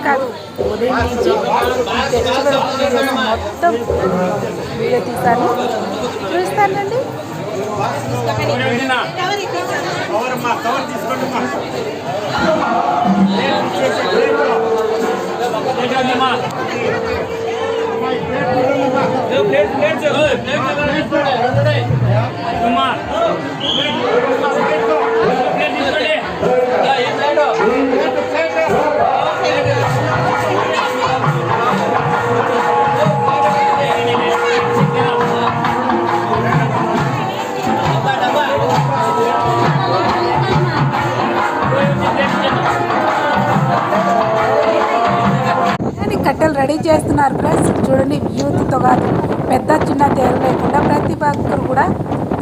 అంతేకాదు ఉదయం నుంచి ఈ ఫెస్టివల్ వీడియోస్ మొత్తం వీడియో తీశాను, చూస్తానండి. కట్టెలు రెడీ చేస్తున్నారు ఫ్రెండ్స్. చూడండి, యూత్తో కాదు, పెద్ద చిన్న తేడా లేకుండా ప్రతి ఒక్కరు కూడా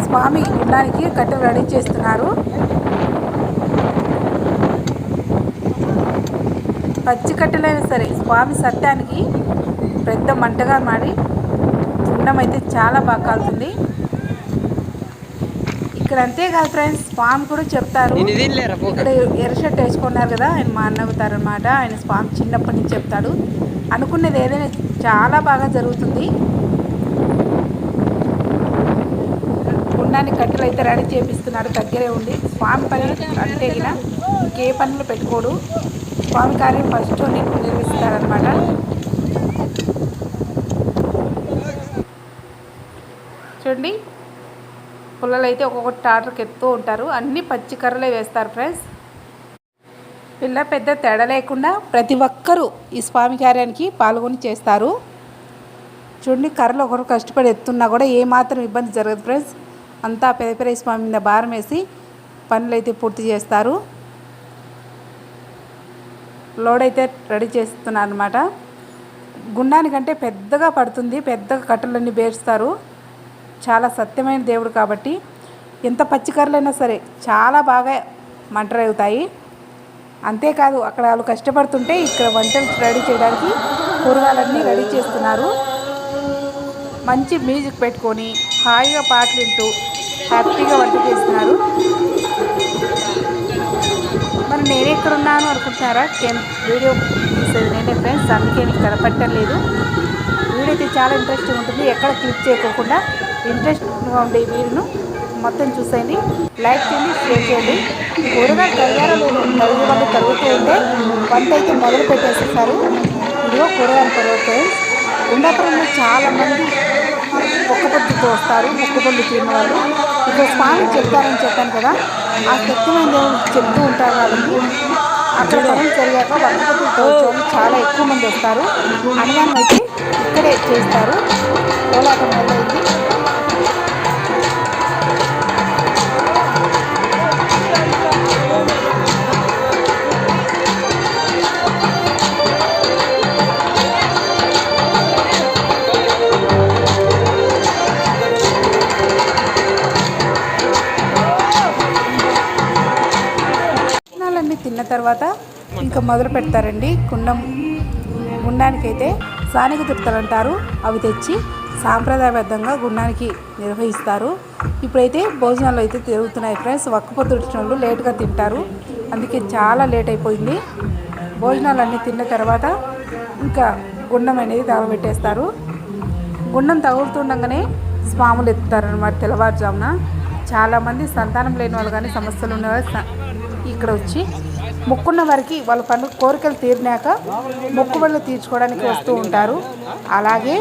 స్వామి గుండానికి కట్టెలు రెడీ చేస్తున్నారు. పచ్చి కట్టెలైనా సరే స్వామి సత్యానికి పెద్ద మంటగా మారి గుండం అయితే చాలా బాగా కాలుతుంది. ఇక్కడ అంతేకాదు ఫ్రెండ్స్, స్వామి కూడా చెప్తారు. ఇక్కడ ఎర్ర షర్ట్ వేసుకున్నారు కదా, ఆయన మా అన్న అవుతారు అనమాట. ఆయన స్వామి చిన్నప్పటి నుంచి చెప్తాడు, అనుకున్నది ఏదైనా చాలా బాగా జరుగుతుంది. గుండానికి కట్టెలు అయితే రెడీ చేపిస్తున్నాడు దగ్గరే ఉండి. స్వామి పని అంటే ఇంకే పనులు పెట్టుకోడు, స్వామి కార్యం ఫస్ట్ నిర్వహిస్తారనమాట. చూడండి, పుల్లలు అయితే ఒక్కొక్కటి టాటర్కి ఎత్తూ ఉంటారు. అన్నీ పచ్చి కర్రలే వేస్తారు ఫ్రెండ్స్. పిల్ల పెద్ద తేడా లేకుండా ప్రతి ఒక్కరూ ఈ స్వామి కార్యానికి పాల్గొని చేస్తారు. చూడండి, కర్రలు ఒకరు కష్టపడి ఎత్తున్నా కూడా ఏమాత్రం ఇబ్బంది జరగదు ఫ్రెండ్స్. అంతా పెద్ద స్వామి మీద భారం వేసి పనులు అయితే పూర్తి చేస్తారు. లోడ్ అయితే రెడీ చేస్తున్నారు అనమాట. గుండానికంటే పెద్దగా పడుతుంది, పెద్దగా కట్టెలన్నీ పేరుస్తారు. చాలా సత్యమైన దేవుడు కాబట్టి ఎంత పచ్చికర్రలైనా సరే చాలా బాగా మంటరేగుతాయి. అంతేకాదు, అక్కడ వాళ్ళు కష్టపడుతుంటే ఇక్కడ వంటలు రెడీ చేయడానికి కూరగాయలన్నీ రెడీ చేస్తున్నారు. మంచి మ్యూజిక్ పెట్టుకొని హాయిగా పాటలు వింటూ హ్యాపీగా వంట చేస్తున్నారు. మరి నేను ఎక్కడున్నాను అనుకుంటున్నారా? వీడియో తీసేది నేనే ఫ్రెండ్స్, అందుకే నీకు కనపట్టలేదు. వీడియో అయితే చాలా ఇంట్రెస్టింగ్ ఉంటుంది. ఎక్కడ క్లిక్ చేయకోకుండా ఇంట్రెస్టింగ్గా ఉండే వీడియోను మొత్తం చూసేయండి, లైక్ చేయండి, షేర్ చేయండి. కూరగాయలు కరిగారలు వాళ్ళు కరుగుతూ ఉంటే వంట అయితే మొదలు పెట్టేసేసారు. ఇదిగో కూరగాయలు కరుగుతాయి. గుండాపురంలో చాలామంది మొక్కపొద్దుతో వస్తారు, మొక్కపొద్దు తిన్న వాళ్ళు. ఇక్కడ స్వామి చెప్తారని చెప్పాను కదా, ఆ సత్యమైన దేవుడు చెప్తూ ఉంటారు కాబట్టి అక్కడ పనులు జరిగాక మొక్కపొద్దుతో చాలా ఎక్కువ మంది వస్తారు. అన్నదానం అయితే ఇక్కడే చేస్తారు. కోలాటం మొదలైంది. తిన్న తర్వాత ఇంకా మొదలు పెడతారండి. గుండానికైతే సానిగ తుట్టలు అంటారు, అవి తెచ్చి సాంప్రదాయబద్ధంగా గుండానికి నిర్వహిస్తారు. ఇప్పుడైతే భోజనాలు అయితే తిరుగుతున్నాయి ఫ్రెండ్స్. ఒక్కపొద్దు వచ్చిన వాళ్ళు లేట్గా తింటారు, అందుకే చాలా లేట్ అయిపోయింది. భోజనాలన్నీ తిన్న తర్వాత ఇంకా గుండం అనేది తగలబెట్టేస్తారు. గుండం తగులుతుండగానే స్వాములు ఎత్తుతారనమాట తెల్లవారుజామున. చాలామంది సంతానం లేని వాళ్ళు కానీ సమస్యలు ఉన్నవారు ఇక్కడ వచ్చి మొక్కున్న వారికి వాళ్ళ పనులు కోరికలు తీరినాక మొక్కుబడులు తీర్చుకోవడానికి వస్తూ ఉంటారు. అలాగే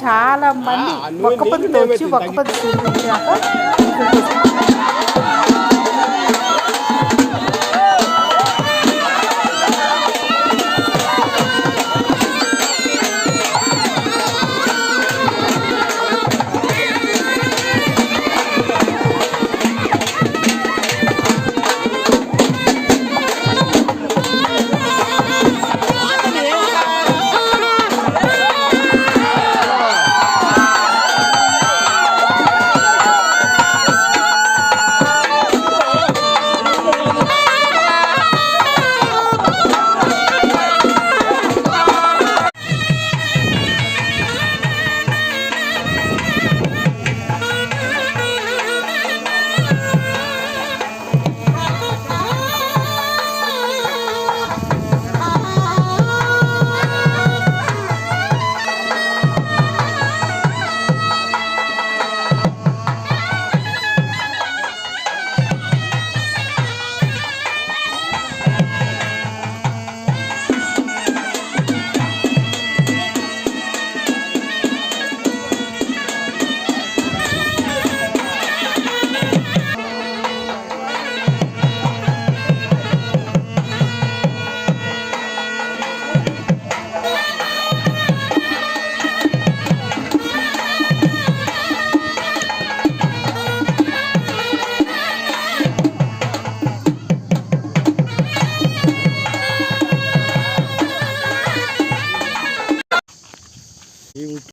చాలామంది ఒక్క పొద్దుతో వచ్చి ఒక్క పొద్దు తీర్చాక